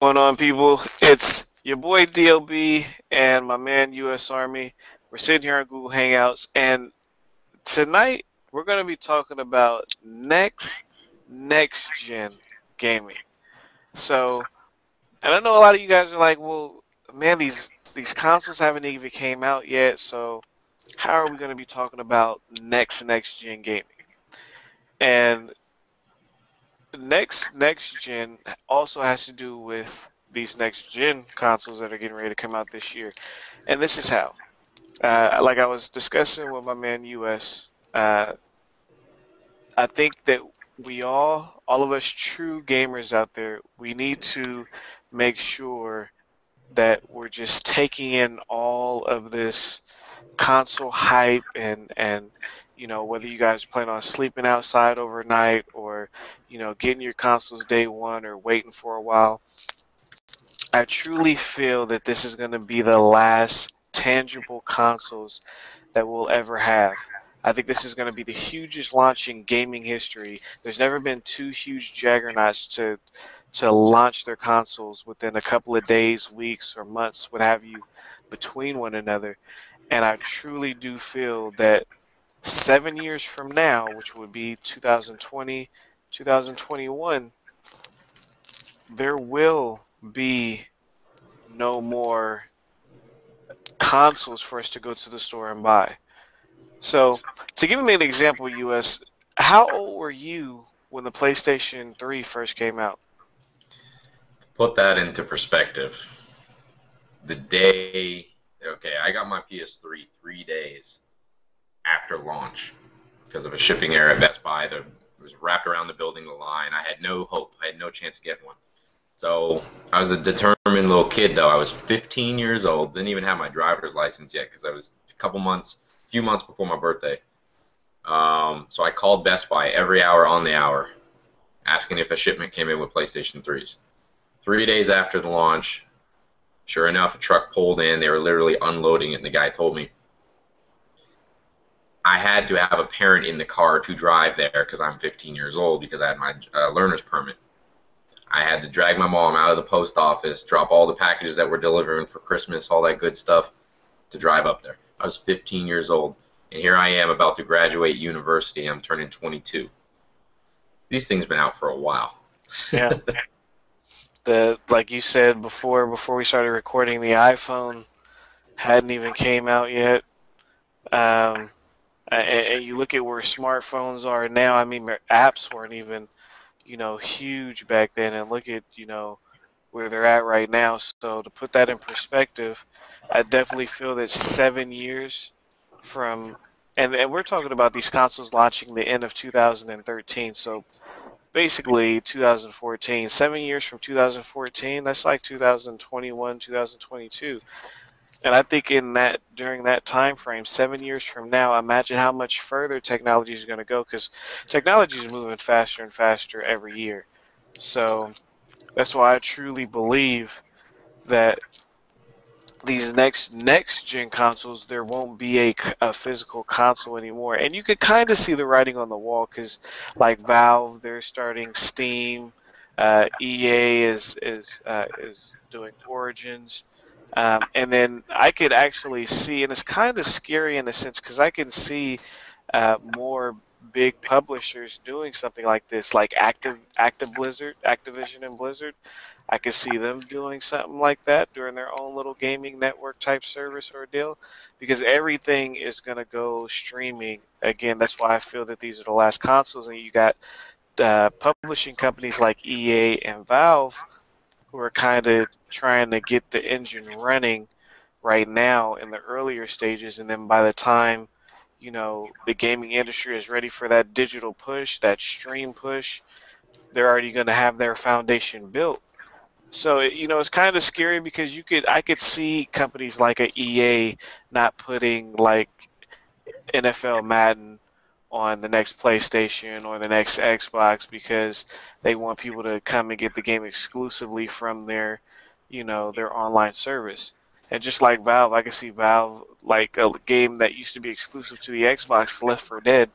Going on, people? It's your boy DLB and my man US Army. We're sitting here on Google Hangouts, and tonight we're going to be talking about next gen gaming. So, and I know a lot of you guys are like, "Well, man, these consoles haven't even came out yet. So, how are we going to be talking about next gen gaming?" And next gen also has to do with these next gen consoles that are getting ready to come out this year. And this is how. Like I was discussing with my man US, I think that all of us true gamers out there, we need to make sure that we're just taking in all of this console hype and whether you guys plan on sleeping outside overnight or getting your consoles day one or waiting for a while. I truly feel that this is going to be the last tangible consoles that we'll ever have. I think this is going to be the hugest launch in gaming history. There's never been two huge juggernauts to launch their consoles within a couple of days, weeks, or months, what have you, between one another. And I truly do feel that 7 years from now, which would be 2020, 2021, there will be no more consoles for us to go to the store and buy. So, to give me an example, US, how old were you when the PlayStation 3 first came out? Put that into perspective. The day, okay, I got my PS3 3 days after launch because of a shipping error at Best Buy that was wrapped around the building, the line. I had no hope. I had no chance to get one. So I was a determined little kid, though. I was 15 years old. Didn't even have my driver's license yet because I was a few months before my birthday. So I called Best Buy every hour on the hour, asking if a shipment came in with PlayStation 3s. 3 days after the launch, sure enough, a truck pulled in. They were literally unloading it, and the guy told me I had to have a parent in the car to drive there because I'm 15 years old because I had my learner's permit. I had to drag my mom out of the post office, drop all the packages that we're delivering for Christmas, all that good stuff, to drive up there. I was 15 years old, and here I am about to graduate university. I'm turning 22. These things been out for a while. Yeah. Like you said before we started recording, the iPhone hadn't even came out yet. Um, and you look at where smartphones are now. I mean, their apps weren't even, huge back then. And look at, where they're at right now. So to put that in perspective, I definitely feel that 7 years from, and we're talking about these consoles launching the end of 2013. So basically 2014, 7 years from 2014, that's like 2021, 2022. And I think during that time frame, 7 years from now, imagine how much further technology is going to go because technology is moving faster and faster every year. So that's why I truly believe that these next gen consoles, there won't be a physical console anymore. And you could kind of see the writing on the wall because, like Valve, they're starting Steam. EA is doing Origins. And then I could actually see, and it's kind of scary in a sense, because I can see more big publishers doing something like this, like Activision and Blizzard. I could see them doing something like that during their own little gaming network type service or deal, because everything is going to go streaming. Again, that's why I feel that these are the last consoles, and you got publishing companies like EA and Valve who are kind of trying to get the engine running right now in the earlier stages, and then by the time the gaming industry is ready for that digital push, that stream push, they're already going to have their foundation built. So it's kind of scary because I could see companies like a EA not putting like NFL Madden on the next PlayStation or the next Xbox because they want people to come and get the game exclusively from their online service. And just like Valve, I can see Valve, like a game that used to be exclusive to the Xbox, Left 4 Dead.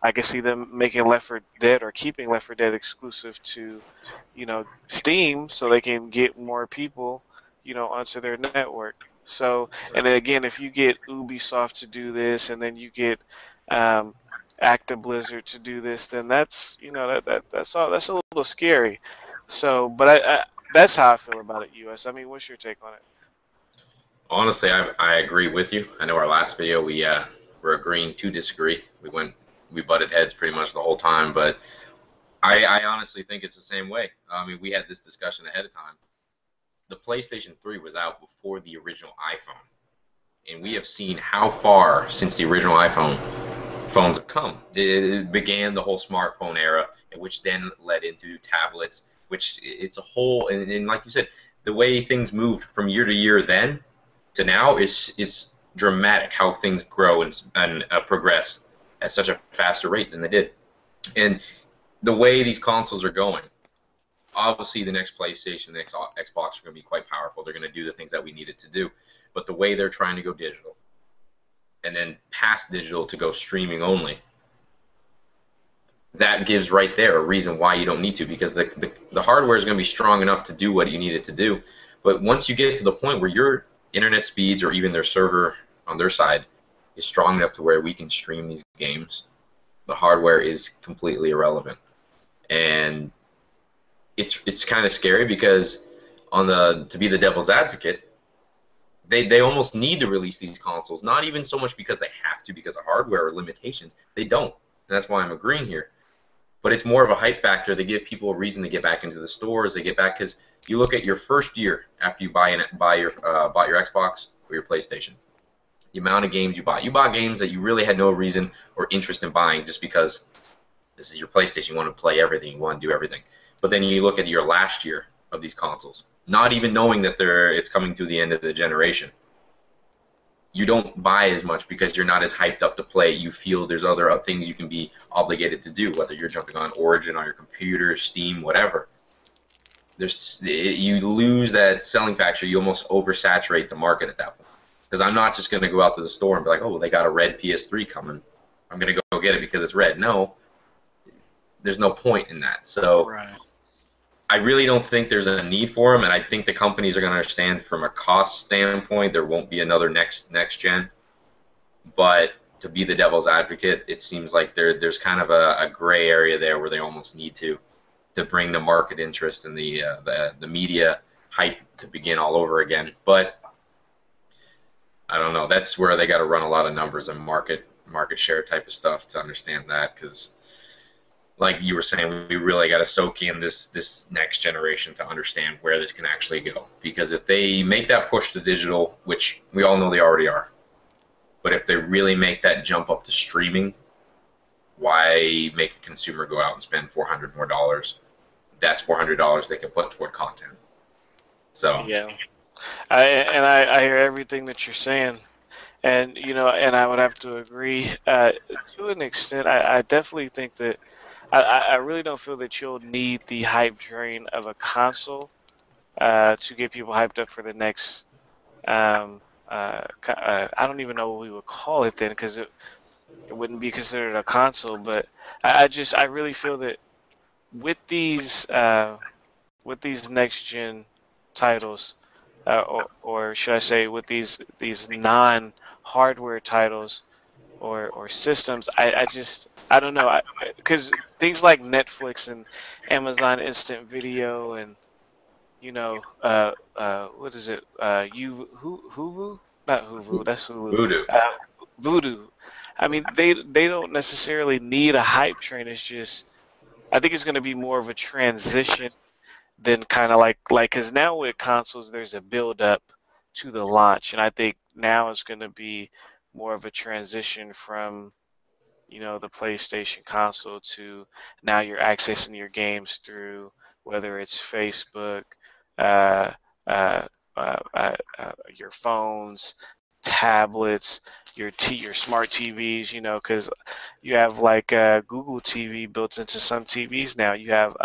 I can see them making Left 4 Dead or keeping Left 4 Dead exclusive to, Steam, so they can get more people, onto their network. So, and then again, if you get Ubisoft to do this, and then you get um, Active Blizzard to do this, then that's, that's all. That's a little scary. So, but that's how I feel about it. US. I mean, what's your take on it? Honestly, I agree with you. I know our last video we were agreeing to disagree. We butted heads pretty much the whole time, but I honestly think it's the same way. I mean, we had this discussion ahead of time. The PlayStation 3 was out before the original iPhone, and we have seen how far since the original iPhone phones have come. It began the whole smartphone era, which then led into tablets, which it's a whole, and like you said, the way things moved from year to year then to now is dramatic. How things grow and progress at such a faster rate than they did, and the way these consoles are going. Obviously, the next PlayStation, the next Xbox are going to be quite powerful. They're going to do the things that we needed to do, but the way they're trying to go digital, and then past digital to go streaming only, that gives right there a reason why you don't need to, because the hardware is going to be strong enough to do what you need it to do. But once you get to the point where your internet speeds or even their server on their side is strong enough to where we can stream these games, the hardware is completely irrelevant. And it's kind of scary because to be the devil's advocate, they almost need to release these consoles, not even so much because they have to because of hardware or limitations. They don't. And that's why I'm agreeing here. But it's more of a hype factor. They give people a reason to get back into the stores. They get back because you look at your first year after you bought your Xbox or your PlayStation, the amount of games you bought. You bought games that you really had no reason or interest in buying just because this is your PlayStation. You want to play everything. You want to do everything. But then you look at your last year of these consoles, not even knowing that it's coming to the end of the generation. You don't buy as much because you're not as hyped up to play. You feel there's other things you can be obligated to do, whether you're jumping on Origin on your computer, Steam, whatever. You lose that selling factor. You almost oversaturate the market at that point. Because I'm not just going to go out to the store and be like, oh, well, they got a red PS3 coming. I'm going to go get it because it's red. No, there's no point in that. So Right. I really don't think there's a need for them, and I think the companies are going to understand from a cost standpoint there won't be another next gen. But to be the devil's advocate, it seems like there's kind of a gray area there where they almost need to bring the market interest and the media hype to begin all over again. But I don't know. That's where they got to run a lot of numbers and market share type of stuff to understand that, because like you were saying, we really got to soak in this next generation to understand where this can actually go. Because if they make that push to digital, which we all know they already are, but if they really make that jump up to streaming, why make a consumer go out and spend $400 more? That's $400 they can put toward content. So Yeah. I hear everything that you're saying, and and I would have to agree to an extent. I definitely think that I really don't feel that you'll need the hype train of a console to get people hyped up for the next. I don't even know what we would call it then, because it wouldn't be considered a console. But I really feel that with these next gen titles, or should I say, with these non hardware titles or systems, I don't know, because things like Netflix and Amazon Instant Video and what is it, Hulu, not Hulu, that's Hulu, voodoo. Voodoo. I mean, they don't necessarily need a hype train. It's just, I think it's going to be more of a transition than kind of like because now with consoles there's a build up to the launch, and I think now it's going to be more of a transition from the PlayStation console to now you're accessing your games through whether it's Facebook, uh, uh, your phones, tablets, your smart TVs. Because you have like Google TV built into some TVs now. You have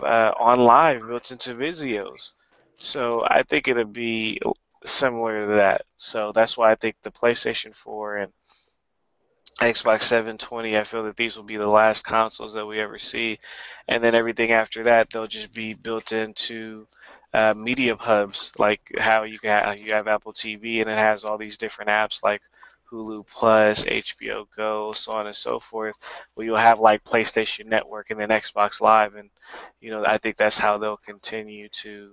on live built into Vizios. So I think it'll be similar to that. So that's why I think the PlayStation 4 and Xbox 720, I feel that these will be the last consoles that we ever see, and then everything after that, they'll just be built into media hubs, like how you have Apple TV, and it has all these different apps like Hulu Plus, HBO Go, so on and so forth. Where you'll have like PlayStation Network and then Xbox Live, and I think that's how they'll continue to,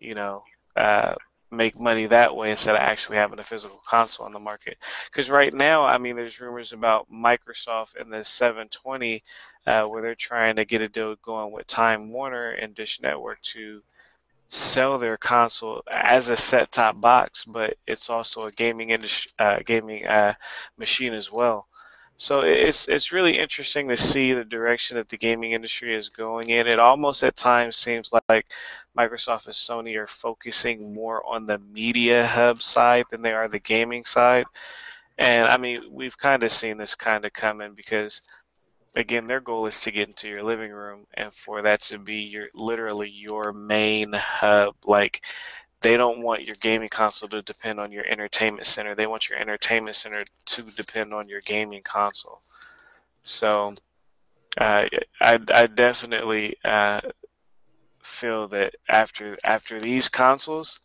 you know, uh, make money that way instead of actually having a physical console on the market. Because right now, I mean, there's rumors about Microsoft and the 720, where they're trying to get a deal going with Time Warner and Dish Network to sell their console as a set-top box, but it's also a gaming machine as well. So it's really interesting to see the direction that the gaming industry is going in. It almost at times seems like Microsoft and Sony are focusing more on the media hub side than they are the gaming side. And I mean, we've kind of seen this kind of coming because again, their goal is to get into your living room and for that to be your literally your main hub. Like they don't want your gaming console to depend on your entertainment center. They want your entertainment center to depend on your gaming console. So uh, I definitely feel that after these consoles,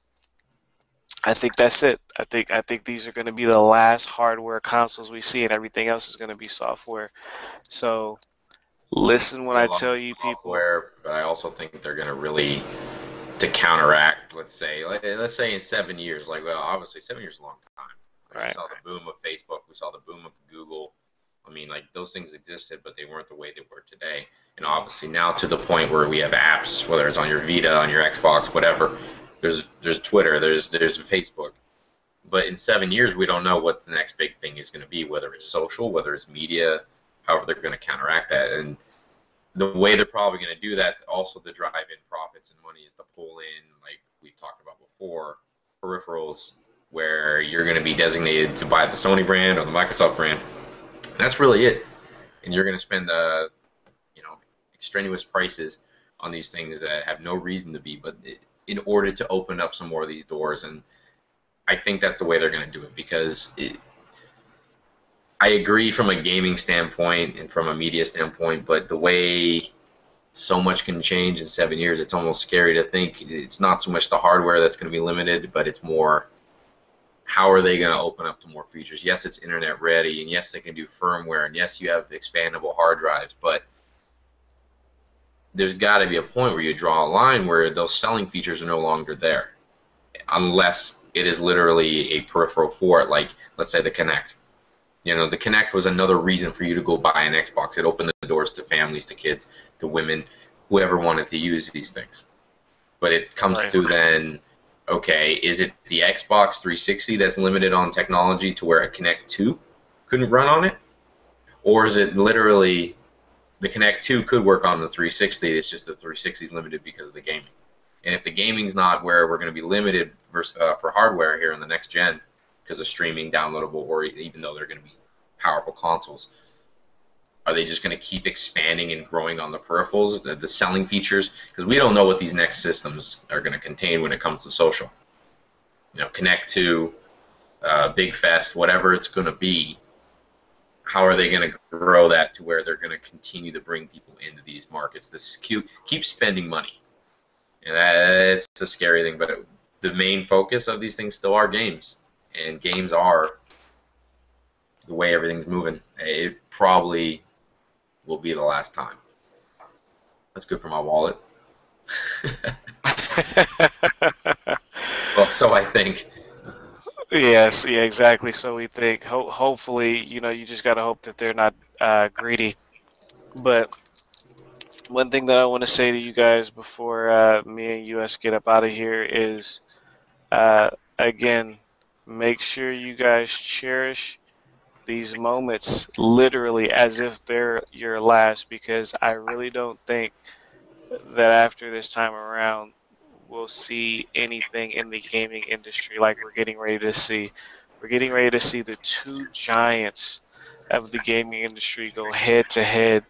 I think that's it. I think these are going to be the last hardware consoles we see, and everything else is going to be software. So listen when A I lot tell of you, people. software, but I also think they're going to really to counteract. Let's say in 7 years, like well, obviously 7 years is a long time. Like we Right. saw the boom of Facebook, we saw the boom of Google. I mean, like those things existed, but they weren't the way they were today. And Mm, obviously now to the point where we have apps, whether it's on your Vita, on your Xbox, whatever. There's Twitter, there's Facebook. But in 7 years, we don't know what the next big thing is going to be, whether it's social, whether it's media, however they're going to counteract that. And the way they're probably going to do that, also to drive in profits and money, is to pull in, like we've talked about before, peripherals where you're going to be designated to buy the Sony brand or the Microsoft brand. That's really it, and you're going to spend you know extraneous prices on these things that have no reason to be, but in order to open up some more of these doors. And I think that's the way they're going to do it because I agree from a gaming standpoint and from a media standpoint, but the way so much can change in 7 years, it's almost scary to think it's not so much the hardware that's going to be limited, but it's more how are they going to open up to more features. Yes, it's internet ready, and yes, they can do firmware, and yes, you have expandable hard drives, but there's got to be a point where you draw a line where those selling features are no longer there, unless it is literally a peripheral for it, like let's say the Kinect. The Kinect was another reason for you to go buy an Xbox. It opened the doors to families, to kids, to women, whoever wanted to use these things. But it comes right. to then, okay, is it the Xbox 360 that's limited on technology to where a Kinect 2 couldn't run on it? Or is it literally the Kinect 2 could work on the 360, it's just the 360 is limited because of the gaming? And if the gaming's not where we're going to be limited for hardware here in the next gen because of streaming, downloadable, or even though they're going to be powerful consoles, are they just going to keep expanding and growing on the peripherals, the selling features? Because we don't know what these next systems are going to contain when it comes to social. Connect to Big Fest, whatever it's going to be. How are they going to grow that to where they're going to continue to bring people into these markets? This keep spending money, and that's the scary thing. But the main focus of these things still are games, and games are the way everything's moving. It probably will be the last time. That's good for my wallet. Well, so I think. Yes, yeah, exactly. So we think hopefully, you just gotta hope that they're not greedy. But one thing that I want to say to you guys before me and US get up out of here is, again, make sure you guys cherish these moments literally as if they're your last, because I really don't think that after this time around we'll see anything in the gaming industry like we're getting ready to see. We're getting ready to see the two giants of the gaming industry go head to head.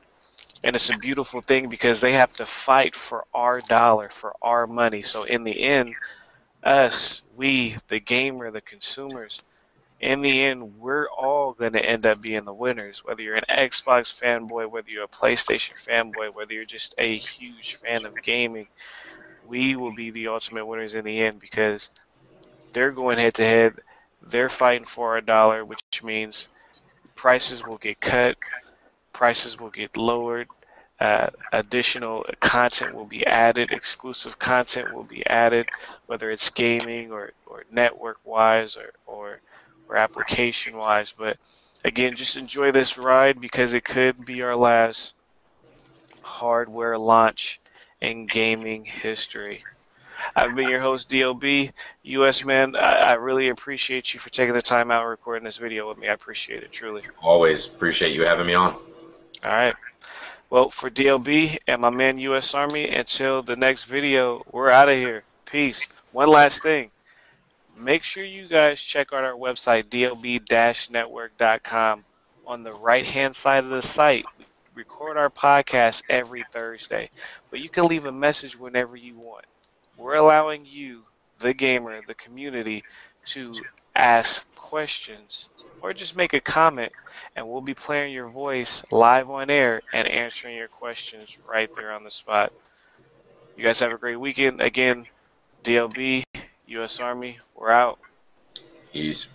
And it's a beautiful thing because they have to fight for our dollar, for our money. So in the end, us, we, the gamer, the consumers, in the end, we're all going to end up being the winners. Whether you're an Xbox fanboy, whether you're a PlayStation fanboy, whether you're just a huge fan of gaming, we will be the ultimate winners in the end because they're going head to head. They're fighting for a dollar, which means prices will get cut, prices will get lowered, additional content will be added, exclusive content will be added, whether it's gaming or network wise or application wise. But again, just enjoy this ride because it could be our last hardware launch in gaming history. I've been your host, DLB. US man, I really appreciate you for taking the time out and recording this video with me. I appreciate it, truly. Always appreciate you having me on. All right. Well, for DLB and my man US Army, until the next video, we're out of here. Peace. One last thing. Make sure you guys check out our website, DLB-Network.com. On the right-hand side of the site, we record our podcast every Thursday, but you can leave a message whenever you want. We're allowing you, the gamer, the community, to ask questions or just make a comment, and we'll be playing your voice live on air and answering your questions right there on the spot. You guys have a great weekend. Again, DLB, US Army, we're out. Peace.